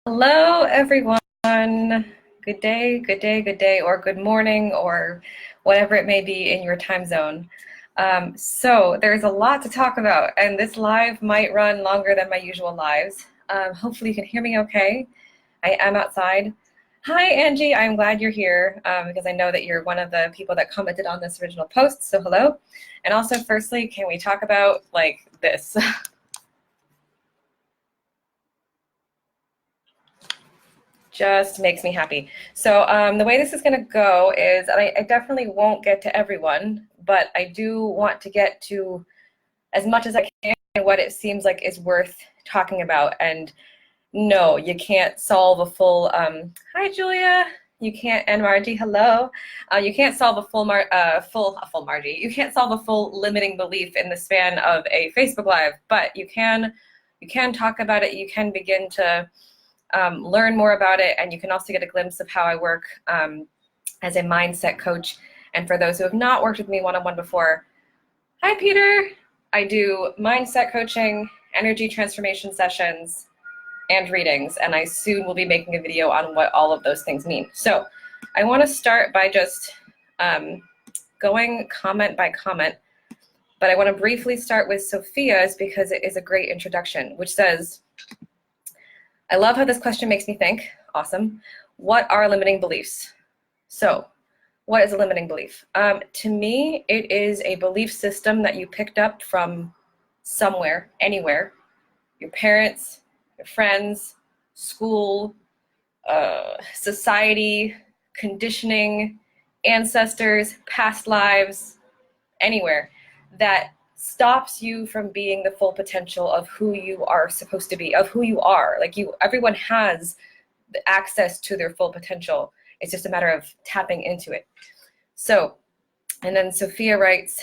Hello, everyone. Good day, good day, good day, or good morning, or whatever it may be in your time zone. So there's a lot to talk about, and this live might run longer than my usual lives. Hopefully you can hear me okay. I am outside. Hi, Angie. I'm glad you're here because I know that you're one of the people that commented on this original post, so hello. And also, firstly, can we talk about like this? Just makes me happy. So the way this is going to go is I definitely won't get to everyone, but I do want to get to as much as I can what it seems like is worth talking about. And no, you can't solve a full, hi Julia, you can't, and Margie, hello. You can't solve a full Margie, you can't solve a full limiting belief in the span of a Facebook Live, but you can talk about it, you can begin to learn more about it, and you can also get a glimpse of how I work as a mindset coach. And for those who have not worked with me one-on-one before, hi Peter, I do mindset coaching, energy transformation sessions, and readings, and I soon will be making a video on what all of those things mean. So I want to start by just going comment by comment, but I want to briefly start with Sophia's because it is a great introduction, which says, I love how this question makes me think. Awesome. What are limiting beliefs? So what is a limiting belief? To me, it is a belief system that you picked up from somewhere, anywhere, your parents, your friends, school, society, conditioning, ancestors, past lives, anywhere, that stops you from being the full potential of who you are supposed to be, of who you are. Like everyone has the access to their full potential. It's just a matter of tapping into it. So, and then Sophia writes,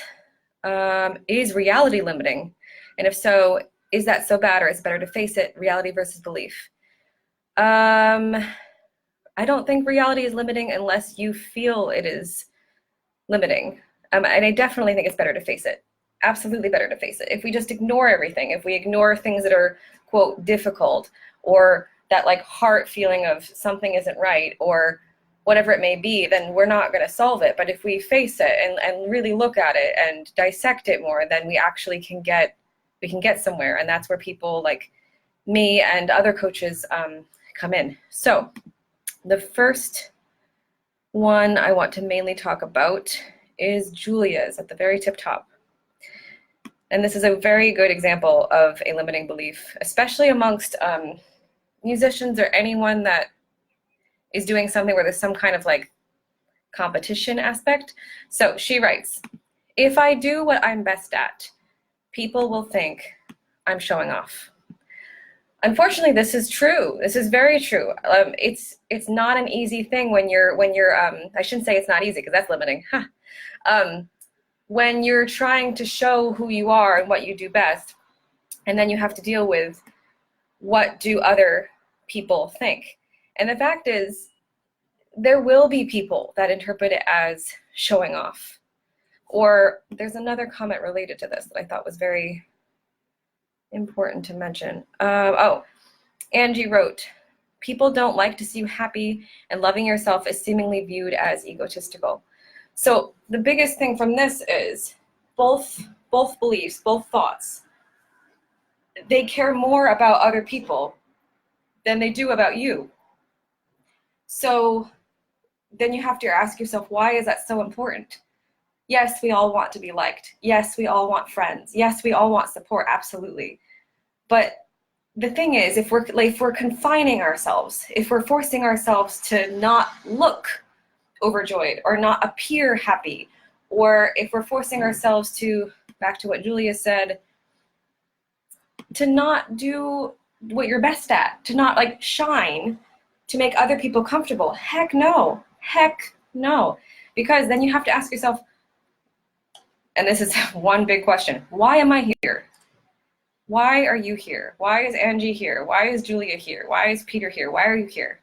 is reality limiting? And if so, is that so bad, or is it better to face it? Reality versus belief. I don't think reality is limiting unless you feel it is limiting. And I definitely think it's better to face it. Absolutely better to face it. If we just ignore everything, if we ignore things that are, quote, difficult, or that like heart feeling of something isn't right, or whatever it may be, then we're not going to solve it. But if we face it and really look at it and dissect it more, then we actually can get somewhere. And that's where people like me and other coaches come in. So the first one I want to mainly talk about is Julia's at the very tip top. And this is a very good example of a limiting belief, especially amongst musicians or anyone that is doing something where there's some kind of like competition aspect. So she writes, if I do what I'm best at, people will think I'm showing off. Unfortunately, this is true. This is very true. It's not an easy thing when you're I shouldn't say it's not easy because that's limiting. When you're trying to show who you are and what you do best, and then you have to deal with what do other people think. And the fact is, there will be people that interpret it as showing off. Or there's another comment related to this that I thought was very important to mention. Angie wrote, people don't like to see you happy, and loving yourself is seemingly viewed as egotistical. So the biggest thing from this is both beliefs, both thoughts, they care more about other people than they do about you. So then you have to ask yourself, why is that so important? Yes, we all want to be liked. Yes, we all want friends. Yes, we all want support, absolutely. But the thing is, if we're confining ourselves, if we're forcing ourselves to not look overjoyed or not appear happy, or if we're forcing ourselves to, back to what Julia said, to not do what you're best at, to not like shine, to make other people comfortable, heck no, because then you have to ask yourself, and this is one big question, why am I here? Why are you here? Why is Angie here? Why is Julia here? Why is Peter here? Why are you here?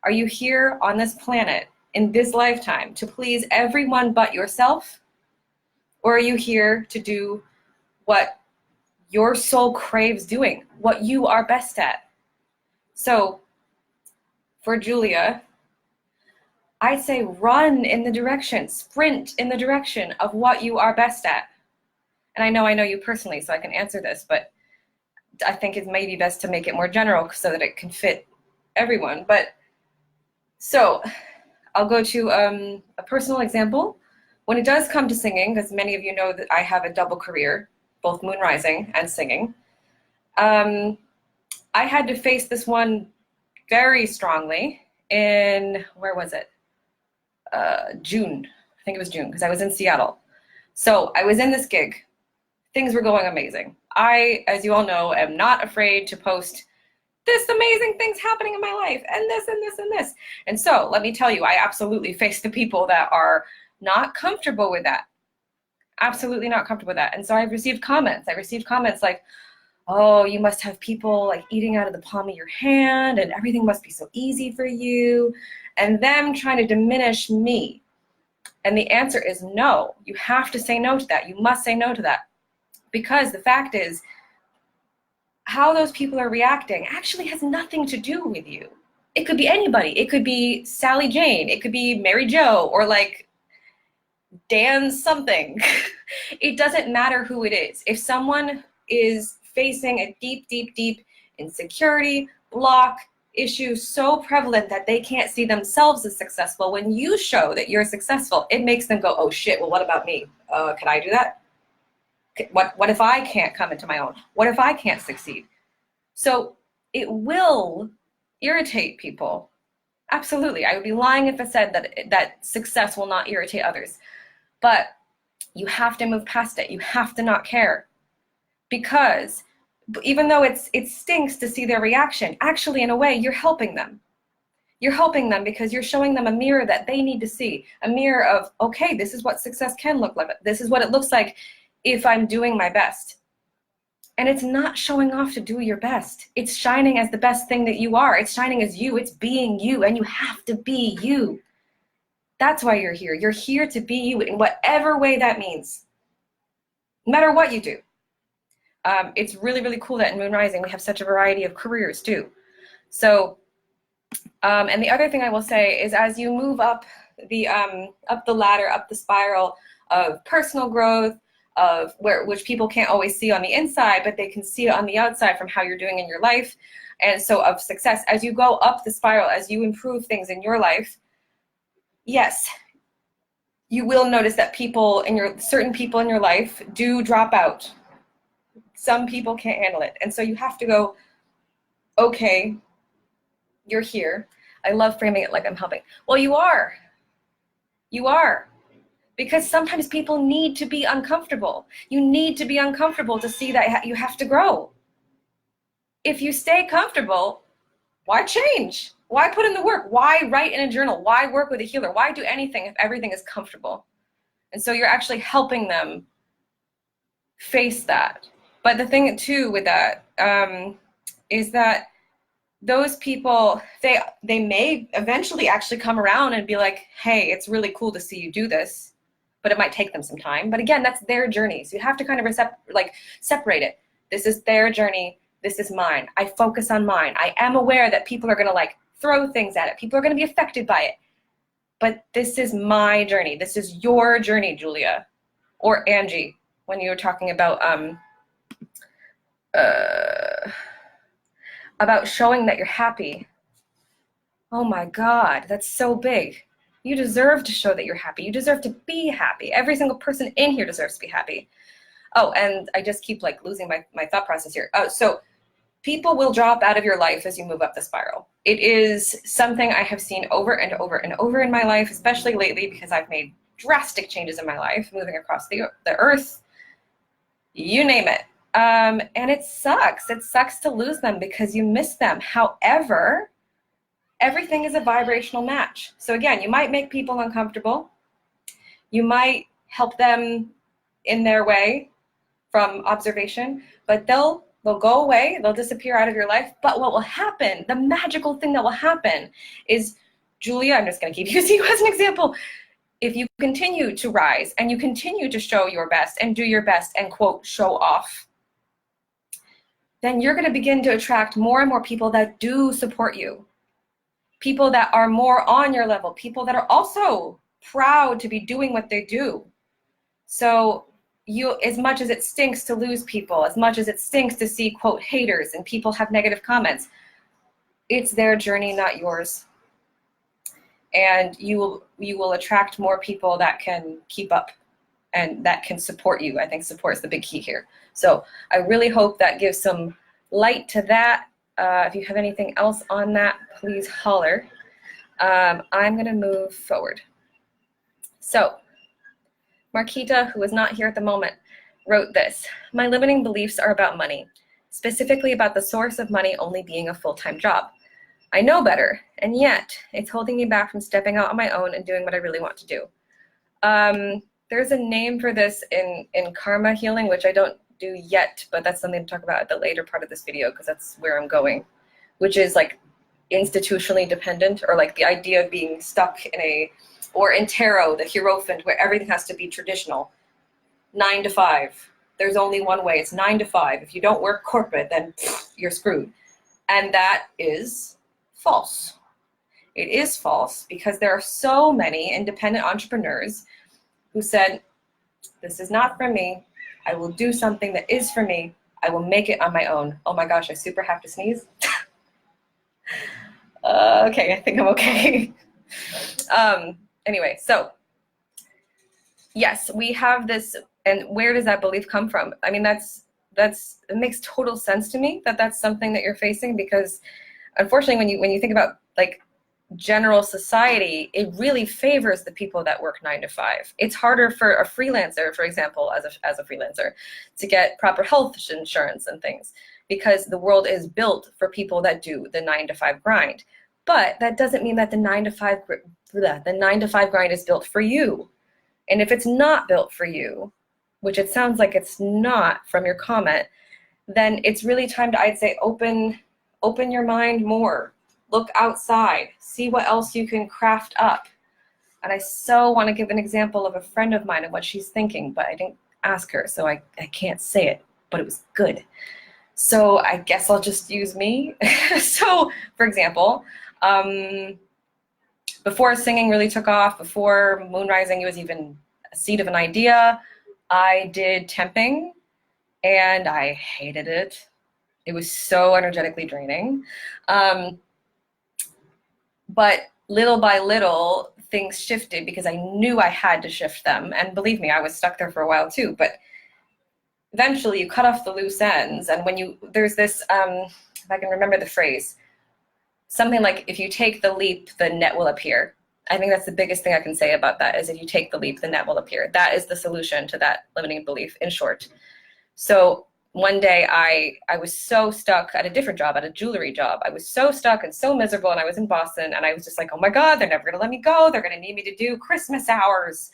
Are you here on this planet in this lifetime to please everyone but yourself? Or are you here to do what your soul craves doing, what you are best at? So for Julia, I'd say run in the direction, sprint in the direction of what you are best at. And I know you personally, so I can answer this, but I think it may be best to make it more general so that it can fit everyone. But so I'll go to a personal example. When it does come to singing, because many of you know that I have a double career, both moonrising and singing, I had to face this one very strongly in, where was it? June. I think it was June, because I was in Seattle. So I was in this gig. Things were going amazing. I, as you all know, am not afraid to post this amazing things happening in my life, and this and this and this. And so let me tell you, I absolutely face the people that are not comfortable with that. Absolutely not comfortable with that. And so I've received comments. I received comments like, oh, you must have people like eating out of the palm of your hand and everything must be so easy for you, and them trying to diminish me. And the answer is no. You have to say no to that. You must say no to that. Because the fact is, how those people are reacting actually has nothing to do with you. It could be anybody. It could be Sally Jane. It could be Mary Jo, or like Dan something. It doesn't matter who it is. If someone is facing a deep, deep, deep insecurity, block, issue so prevalent that they can't see themselves as successful, when you show that you're successful, it makes them go, oh shit, well, what about me? Can I do that? What if I can't come into my own? What if I can't succeed? So it will irritate people. Absolutely. I would be lying if I said that success will not irritate others. But you have to move past it. You have to not care. Because even though it stinks to see their reaction, actually, in a way, you're helping them. You're helping them because you're showing them a mirror that they need to see. A mirror of, okay, this is what success can look like. This is what it looks like if I'm doing my best. And it's not showing off to do your best. It's shining as the best thing that you are. It's shining as you. It's being you. And you have to be you. That's why you're here. You're here to be you in whatever way that means. No matter what you do. It's really, really cool that in MoonRising we have such a variety of careers too. So, and the other thing I will say is, as you move up the ladder, up the spiral of personal growth, of which people can't always see on the inside, but they can see it on the outside from how you're doing in your life, and so of success, as you go up the spiral, as you improve things in your life, yes, you will notice that certain people in your life do drop out. Some people can't handle it. And so you have to go, okay, you're here. I love framing it like I'm helping. Well, you are. You are. Because sometimes people need to be uncomfortable. You need to be uncomfortable to see that you have to grow. If you stay comfortable, why change? Why put in the work? Why write in a journal? Why work with a healer? Why do anything if everything is comfortable? And so you're actually helping them face that. But the thing too with that is that those people, they may eventually actually come around and be like, hey, it's really cool to see you do this, but it might take them some time. But again, that's their journey. So you have to kind of separate it. This is their journey. This is mine. I focus on mine. I am aware that people are going to like throw things at it. People are going to be affected by it. But this is my journey. This is your journey, Julia, or Angie, when you were talking about showing that you're happy. Oh my God, that's so big. You deserve to show that you're happy. You deserve to be happy. Every single person in here deserves to be happy. Oh, and I just keep like losing my thought process here. Oh, so people will drop out of your life as you move up the spiral. It is something I have seen over and over and over in my life, especially lately because I've made drastic changes in my life, moving across the earth, you name it. And it sucks. It sucks to lose them because you miss them. However, everything is a vibrational match. So again, you might make people uncomfortable. You might help them in their way from observation, but they'll go away. They'll disappear out of your life. But what will happen, the magical thing that will happen is, Julia, I'm just going to keep using you as an example. If you continue to rise and you continue to show your best and do your best and quote, show off, then you're going to begin to attract more and more people that do support you. people that are more on your level, people that are also proud to be doing what they do. So you, as much as it stinks to lose people, as much as it stinks to see, quote, haters and people have negative comments, it's their journey, not yours. And you will attract more people that can keep up and that can support you. I think support is the big key here. So I really hope that gives some light to that. If you have anything else on that, please holler. I'm gonna move forward. So Marquita, who is not here at the moment, wrote this: my limiting beliefs are about money, specifically about the source of money only being a full-time job. I know better, and yet it's holding me back from stepping out on my own and doing what I really want to do. There's a name for this in karma healing, which I don't do yet, but that's something to talk about at the later part of this video, because that's where I'm going, which is like institutionally dependent, or like the idea of being stuck in a, or in tarot, the Hierophant, where everything has to be traditional, 9 to 5. There's only one way, it's 9 to 5. If you don't work corporate, then you're screwed. And that is false. It is false because there are so many independent entrepreneurs who said, this is not for me. I will do something that is for me. I will make it on my own. Oh my gosh, I super have to sneeze. Okay, I think I'm okay. Anyway, so yes, we have this, and where does that belief come from? I mean, it makes total sense to me that that's something that you're facing, because unfortunately, when you think about like general society, it really favors the people that work 9 to 5. It's harder for a freelancer, for example, as a freelancer, to get proper health insurance and things, because the world is built for people that do the 9 to 5 grind. But that doesn't mean that the 9 to 5 grind is built for you. And if it's not built for you, which it sounds like it's not from your comment, then it's really time to, I'd say, open your mind more. Look outside, see what else you can craft up. And I so want to give an example of a friend of mine and what she's thinking, but I didn't ask her, so I can't say it, but it was good. So I guess I'll just use me. So, for example, before singing really took off, before MoonRising was even a seed of an idea, I did temping, and I hated it. It was so energetically draining. But little by little, things shifted because I knew I had to shift them. And believe me, I was stuck there for a while too. But eventually you cut off the loose ends. And when there's this, if I can remember the phrase, something like, if you take the leap, the net will appear. I think that's the biggest thing I can say about that, is if you take the leap, the net will appear. That is the solution to that limiting belief, in short. So one day I was so stuck at a different job, at a jewelry job. I was so stuck and so miserable, and I was in Boston, and I was just like, oh my God, they're never gonna let me go. They're gonna need me to do Christmas hours.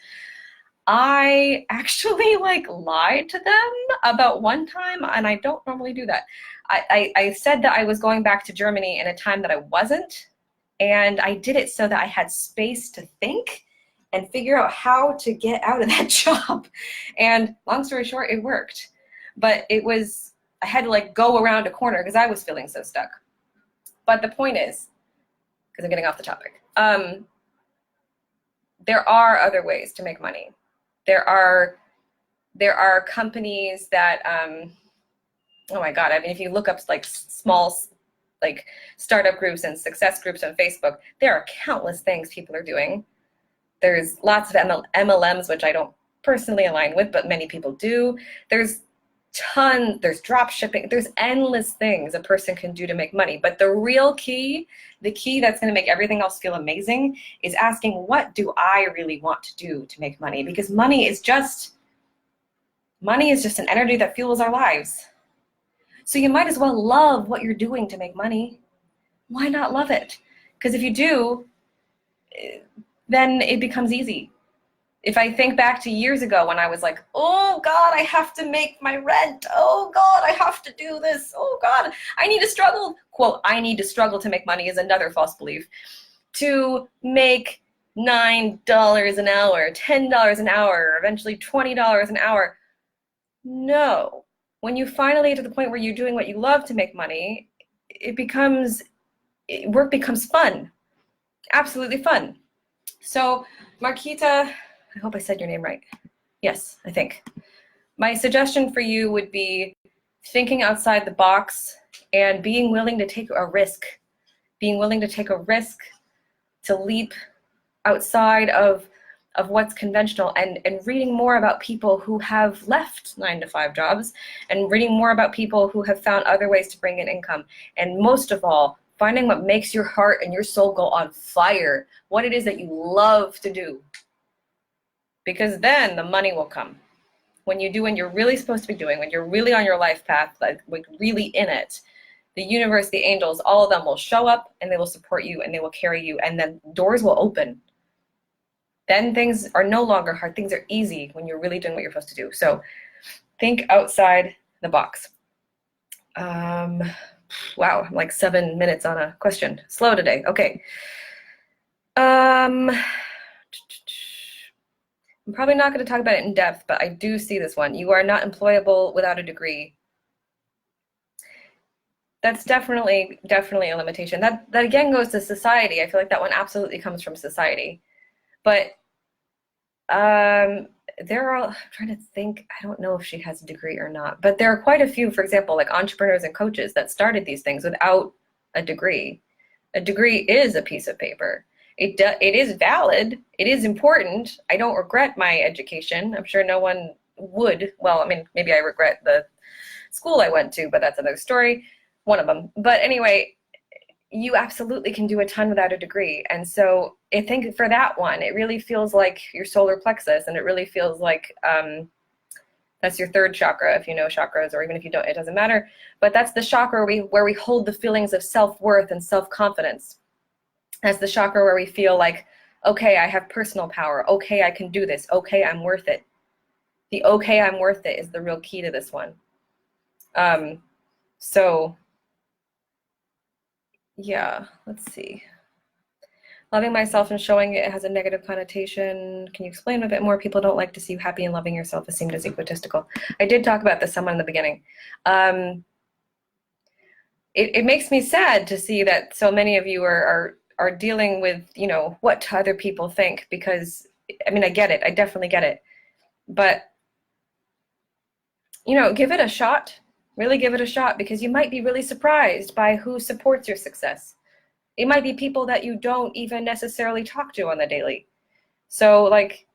I actually like lied to them about one time, and I don't normally do that. I said that I was going back to Germany in a time that I wasn't, and I did it so that I had space to think and figure out how to get out of that job. And long story short, it worked. But I had to like go around a corner because I was feeling so stuck. But the point is, because I'm getting off the topic, there are other ways to make money. There are companies that, oh my God, I mean, if you look up like small, like startup groups and success groups on Facebook, there are countless things people are doing. There's lots of MLMs, which I don't personally align with, but many people do. There's drop shipping, there's endless things a person can do to make money. But the real key, the key that's going to make everything else feel amazing, is asking, what do I really want to do to make money? Because money is just an energy that fuels our lives. So you might as well love what you're doing to make money. Why not love it? Because if you do, then it becomes easy. If I think back to years ago when I was like, oh God, I have to make my rent. Oh God, I have to do this. Oh God, I need to struggle. Quote, I need to struggle to make money is another false belief. To make $9 an hour, $10 an hour, eventually $20 an hour. No. When you finally get to the point where you're doing what you love to make money, work becomes fun. absolutely fun. So Marquita, I hope I said your name right. Yes, I think. My suggestion for you would be thinking outside the box and being willing to take a risk. Being willing to take a risk, to leap outside of what's conventional, and reading more about people who have left 9-to-5 jobs, and reading more about people who have found other ways to bring in income. And most of all, finding what makes your heart and your soul go on fire, what it is that you love to do. Because then the money will come. When you do what you're really supposed to be doing, when you're really on your life path, like really in it, the universe, the angels, all of them will show up and they will support you and they will carry you, and then doors will open. Then things are no longer hard. Things are easy when you're really doing what you're supposed to do. So think outside the box. Wow, I'm like 7 minutes on a question. Slow today. Okay. I'm probably not going to talk about it in depth, but I do see this one. You are not employable without a degree. That's definitely a limitation. That again goes to society. I feel like that one absolutely comes from society. But there are, I'm trying to think, I don't know if she has a degree or not, but there are quite a few, for example, like entrepreneurs and coaches that started these things without a degree. A degree is a piece of paper. It is valid. It is important. I don't regret my education. I'm sure no one would. Well, I mean, maybe I regret the school I went to, but that's another story. One of them. But anyway, you absolutely can do a ton without a degree. And so I think for that one, it really feels like your solar plexus, and it really feels like that's your third chakra, if you know chakras, or even if you don't, it doesn't matter. But that's the chakra where we hold the feelings of self-worth and self-confidence. That's the chakra where we feel like, okay, I have personal power. Okay, I can do this. Okay, I'm worth it. The okay, I'm worth it is the real key to this one. So yeah, let's see. Loving myself and showing it has a negative connotation. Can you explain a bit more? People don't like to see you happy, and loving yourself is seen as egotistical. I did talk about this somewhat in the beginning. It makes me sad to see that so many of you are dealing with, you know, what other people think, because, I mean, I get it. I definitely get it. But, you know, give it a shot. Really give it a shot, because you might be really surprised by who supports your success. It might be people that you don't even necessarily talk to on the daily. So, like,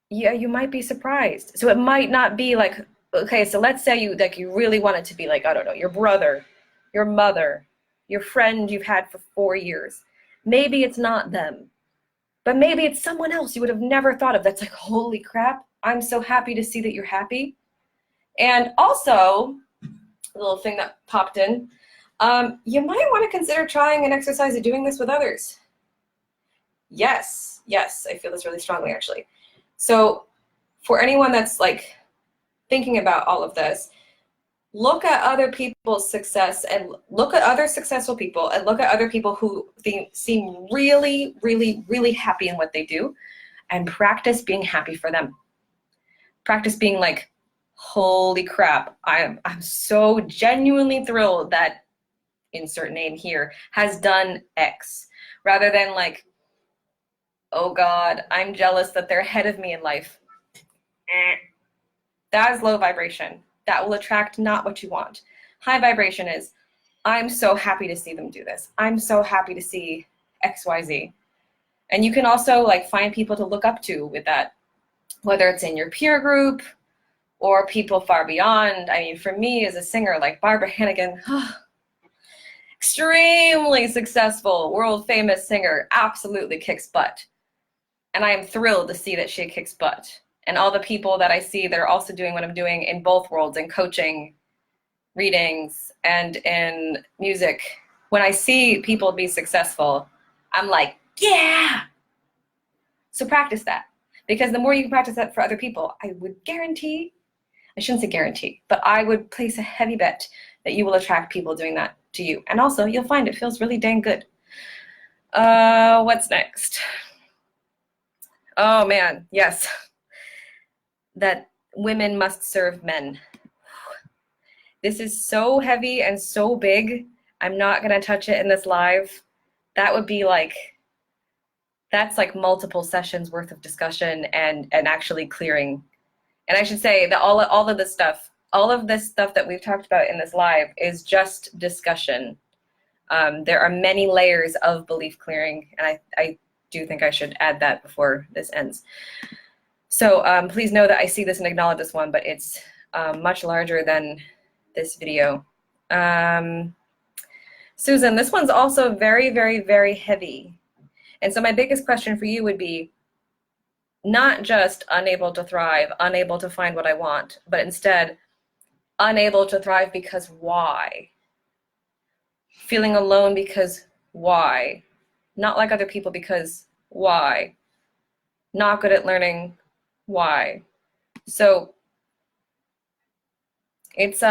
yeah, you might be surprised. So it might not be like, okay, so let's say you really want it to be like, I don't know, your brother, your mother, your friend you've had for 4 years. Maybe it's not them, but maybe it's someone else you would have never thought of. That's like, holy crap, I'm so happy to see that you're happy. And also, a little thing that popped in, you might want to consider trying an exercise of doing this with others. Yes, I feel this really strongly, actually. So for anyone that's like thinking about all of this, look at other people's success, and look at other successful people, and look at other people who seem really, really, really happy in what they do, and practice being happy for them. Practice being like, holy crap, I'm so genuinely thrilled that insert name here has done X, rather than like, oh God, I'm jealous that they're ahead of me in life. That is low vibration. That will attract not what you want. High vibration is, I'm so happy to see them do this. I'm so happy to see XYZ. And you can also like find people to look up to with that, whether it's in your peer group or people far beyond. I mean, for me as a singer, like Barbara Hannigan, extremely successful, world famous singer, absolutely kicks butt. And I am thrilled to see that she kicks butt. And all the people that I see that are also doing what I'm doing in both worlds, in coaching, readings, and in music. When I see people be successful, I'm like, yeah! So practice that. Because the more you can practice that for other people, I would guarantee, I shouldn't say guarantee, but I would place a heavy bet that you will attract people doing that to you. And also, you'll find it feels really dang good. What's next? Oh man, yes. That women must serve men. This is so heavy and so big. I'm not gonna touch it in this live, that would be like, that's like multiple sessions worth of discussion and actually clearing. And I should say that all of this stuff, that we've talked about in this live is just discussion. There are many layers of belief clearing, and I do think I should add that before this ends. So please know that I see this and acknowledge this one, but it's much larger than this video. Susan, this one's also very, very, very heavy. And so my biggest question for you would be not just unable to thrive, unable to find what I want, but instead unable to thrive because why? Feeling alone because why? Not like other people because why? Not good at learning, why? So it's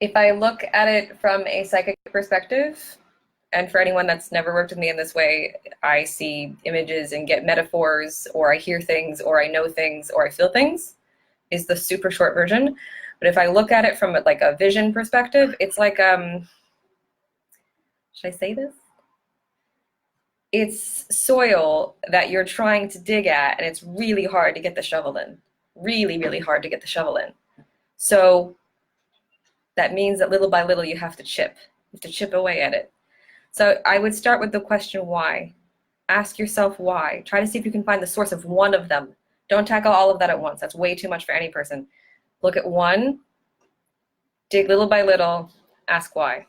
if I look at it from a psychic perspective, and for anyone that's never worked with me in this way, I see images and get metaphors, or I hear things, or I know things, or I feel things, is the super short version. But if I look at it from like a vision perspective, it's like, should I say this? It's soil that you're trying to dig at, and it's really hard to get the shovel in. Really, really hard to get the shovel in. So that means that little by little you have to chip. You have to chip away at it. So I would start with the question why. Ask yourself why. Try to see if you can find the source of one of them. Don't tackle all of that at once. That's way too much for any person. Look at one, dig little by little, ask why.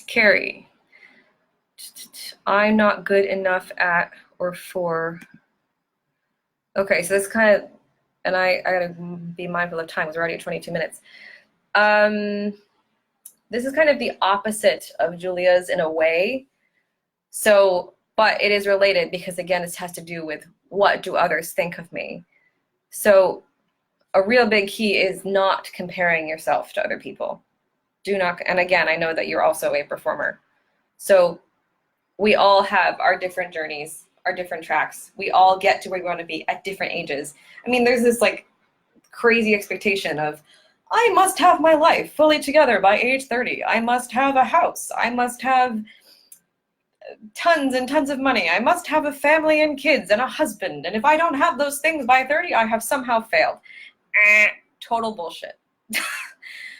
Carrie, I'm not good enough at or for. Okay, so this kind of, and I gotta be mindful of time, because we're already at 22 minutes. This is kind of the opposite of Julia's in a way. So, but it is related because again, this has to do with what do others think of me. So a real big key is not comparing yourself to other people. Do not, and again, I know that you're also a performer. So we all have our different journeys, our different tracks. We all get to where we want to be at different ages. I mean, there's this like crazy expectation of, I must have my life fully together by age 30. I must have a house. I must have tons and tons of money. I must have a family and kids and a husband. And if I don't have those things by 30, I have somehow failed. Total bullshit.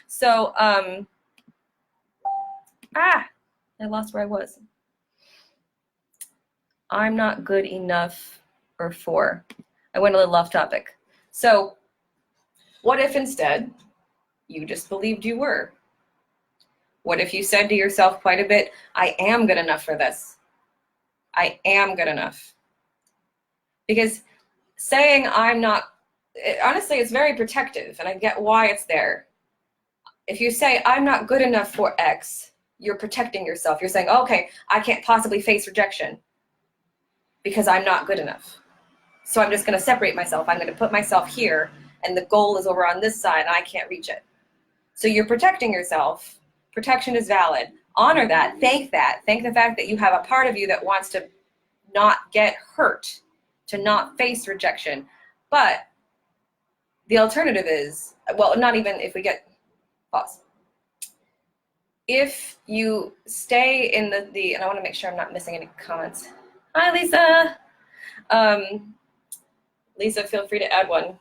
So, I lost where I was. I'm not good enough or for. I went a little off topic. So what if instead you just believed you were? What if you said to yourself quite a bit, I am good enough for this. I am good enough. Because saying I'm not, honestly, it's very protective, and I get why it's there. If you say I'm not good enough for X, you're protecting yourself. You're saying, okay, I can't possibly face rejection because I'm not good enough. So I'm just going to separate myself. I'm going to put myself here, and the goal is over on this side, and I can't reach it. So you're protecting yourself. Protection is valid. Honor that. Thank that. Thank the fact that you have a part of you that wants to not get hurt, to not face rejection. But the alternative is, well, not even if we get, pause. If you stay in the and I want to make sure I'm not missing any comments. Hi, Lisa. Lisa, feel free to add one.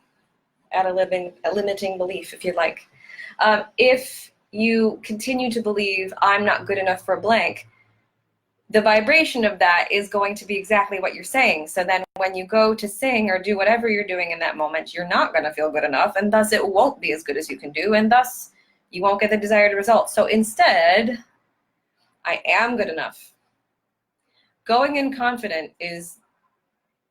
Add a limiting belief if you'd like. If you continue to believe I'm not good enough for blank, the vibration of that is going to be exactly what you're saying. So then when you go to sing or do whatever you're doing in that moment, you're not going to feel good enough, and thus it won't be as good as you can do, and thus you won't get the desired result. So instead, I am good enough. Going in confident is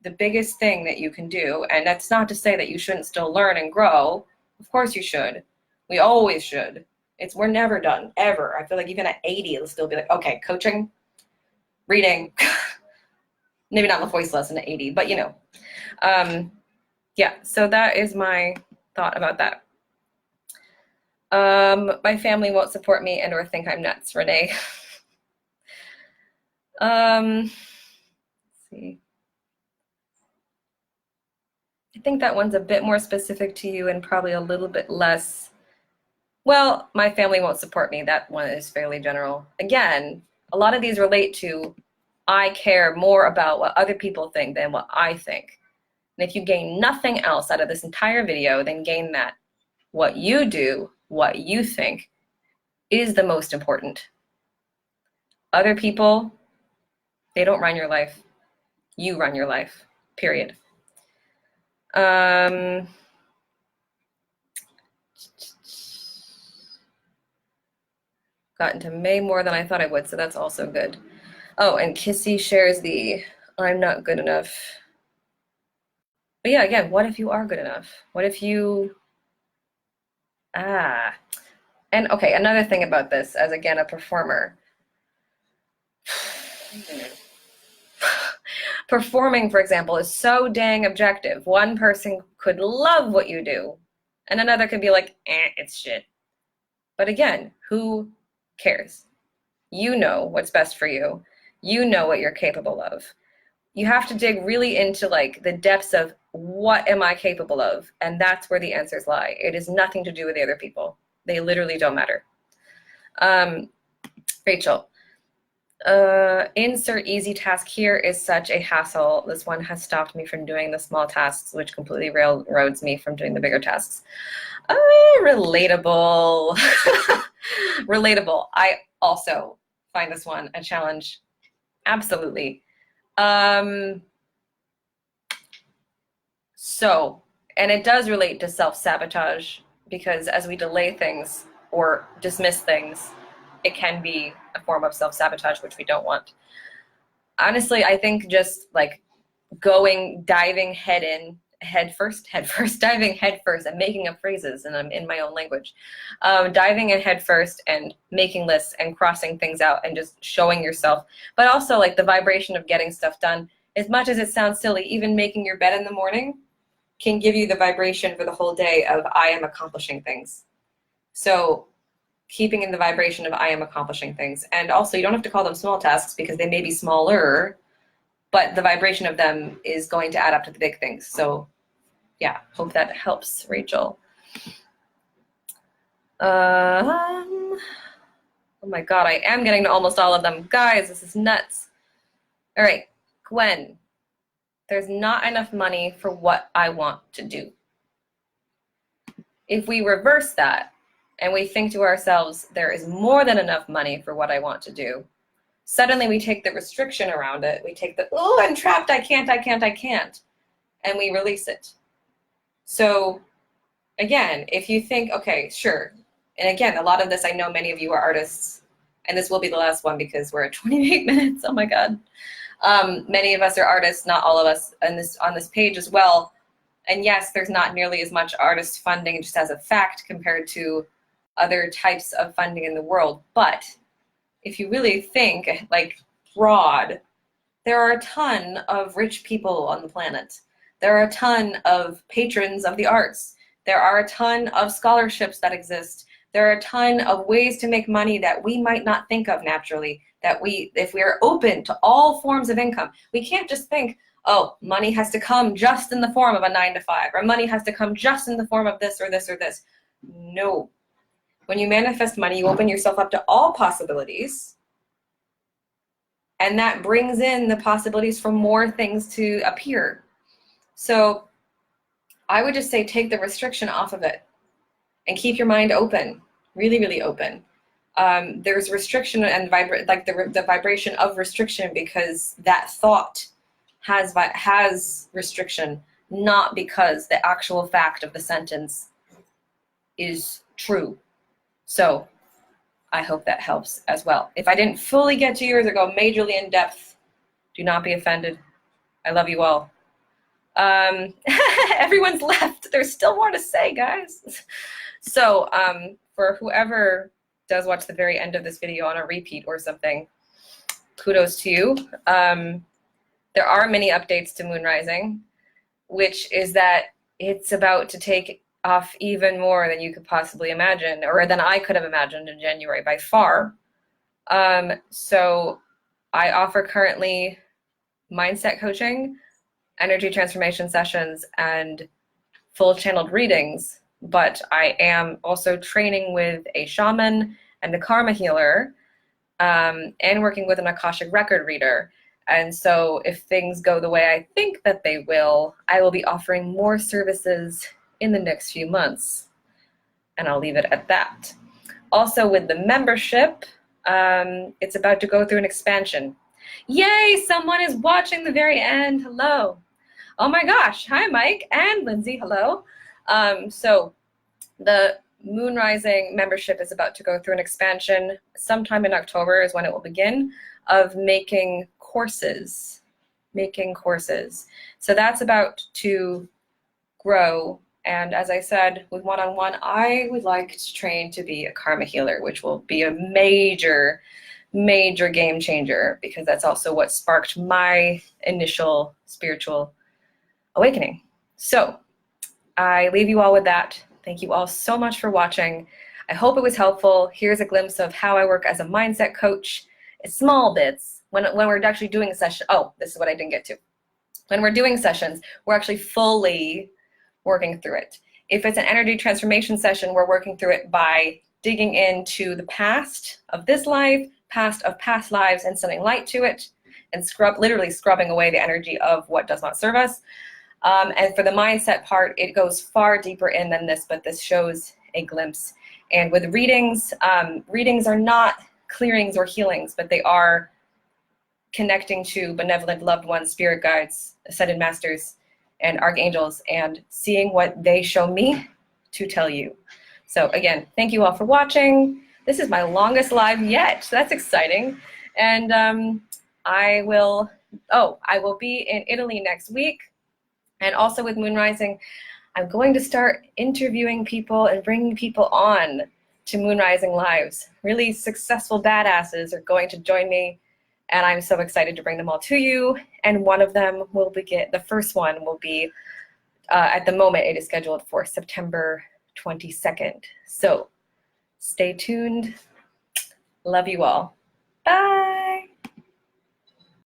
the biggest thing that you can do. And that's not to say that you shouldn't still learn and grow. Of course you should. We always should. We're never done, ever. I feel like even at 80, it'll still be like, okay, coaching, reading, maybe not the voice lesson at 80, but you know. Yeah, so that is my thought about that. My family won't support me and or think I'm nuts, Renee. Let's see. I think that one's a bit more specific to you and probably a little bit less, well, my family won't support me. That one is fairly general. Again, a lot of these relate to I care more about what other people think than what I think. And if you gain nothing else out of this entire video, then gain that. What you do, what you think, is the most important. Other people, they don't run your life. You run your life, period. Got into May more than I thought I would, so that's also good. Oh, and Kissy shares the I'm not good enough. But yeah, again, what if you are good enough? What if you, and okay, another thing about this, as again, a performer. Performing, for example, is so dang objective. One person could love what you do, and another could be like, it's shit. But again, who cares? You know what's best for you. You know what you're capable of. You have to dig really into like the depths of what am I capable of? And that's where the answers lie. It is nothing to do with the other people. They literally don't matter. Rachel, insert easy task here is such a hassle. This one has stopped me from doing the small tasks, which completely railroads me from doing the bigger tasks. Relatable. Relatable. I also find this one a challenge. Absolutely. So, and it does relate to self-sabotage, because as we delay things or dismiss things, it can be a form of self-sabotage, which we don't want. Honestly, I think just like diving head first, diving head first and making up phrases, and I'm in my own language. Diving in head first and making lists and crossing things out and just showing yourself. But also like the vibration of getting stuff done, as much as it sounds silly, even making your bed in the morning can give you the vibration for the whole day of I am accomplishing things. So keeping in the vibration of I am accomplishing things. And also you don't have to call them small tasks because they may be smaller, but the vibration of them is going to add up to the big things. So yeah, hope that helps, Rachel. Oh my God, I am getting to almost all of them. Guys, this is nuts. All right, Gwen, there's not enough money for what I want to do. If we reverse that and we think to ourselves, there is more than enough money for what I want to do, suddenly we take the restriction around it. We take the, oh, I'm trapped, I can't, and we release it. So again, if you think, okay, sure. And again, a lot of this, I know many of you are artists, and this will be the last one because we're at 28 minutes. Oh my God. Many of us are artists, not all of us on this page as well. And yes, there's not nearly as much artist funding just as a fact compared to other types of funding in the world. But if you really think like broad, there are a ton of rich people on the planet. There are a ton of patrons of the arts. There are a ton of scholarships that exist. There are a ton of ways to make money that we might not think of naturally, that if we are open to all forms of income, we can't just think, oh, money has to come just in the form of a 9-to-5, or money has to come just in the form of this or this or this. No. When you manifest money, you open yourself up to all possibilities, and that brings in the possibilities for more things to appear. So I would just say take the restriction off of it and keep your mind open, really, really open. There's restriction and the vibration of restriction because that thought has restriction, not because the actual fact of the sentence is true. So I hope that helps as well. If I didn't fully get to yours or go majorly in depth, do not be offended. I love you all. Everyone's left. There's still more to say, guys. So for whoever does watch the very end of this video on a repeat or something, kudos to you. There are many updates to MoonRising, which is that it's about to take off even more than you could possibly imagine, or than I could have imagined in January by far. So I offer currently mindset coaching energy transformation sessions and full channeled readings, but I am also training with a shaman and a karma healer, and working with an Akashic record reader. And so if things go the way I think that they will, I will be offering more services in the next few months. And I'll leave it at that. Also with the membership, it's about to go through an expansion. Yay, someone is watching the very end. Hello. Oh my gosh, hi Mike and Lindsay, hello. So the MoonRising membership is about to go through an expansion. Sometime in October is when it will begin, of making courses. So that's about to grow. And as I said, with one-on-one, I would like to train to be a karma healer, which will be a major game changer, because that's also what sparked my initial spiritual awakening. So I leave you all with that. Thank you all so much for watching. I hope it was helpful. Here's a glimpse of how I work as a mindset coach. It's small bits. When we're actually doing a session, oh, this is what I didn't get to. When we're doing sessions, we're actually fully working through it. If it's an energy transformation session, we're working through it by digging into the past of this life, past of past lives, and sending light to it, and literally scrubbing away the energy of what does not serve us. And for the mindset part, it goes far deeper in than this, but this shows a glimpse. And with readings, readings are not clearings or healings, but they are connecting to benevolent loved ones, spirit guides, ascended masters, and archangels, and seeing what they show me to tell you. So again, thank you all for watching. This is my longest live yet. So that's exciting. And I will be in Italy next week. And also with MoonRising, I'm going to start interviewing people and bringing people on to MoonRising Lives. Really successful badasses are going to join me, and I'm so excited to bring them all to you. And one of them will begin, the first one will be, at the moment, it is scheduled for September 22nd. So stay tuned. Love you all. Bye.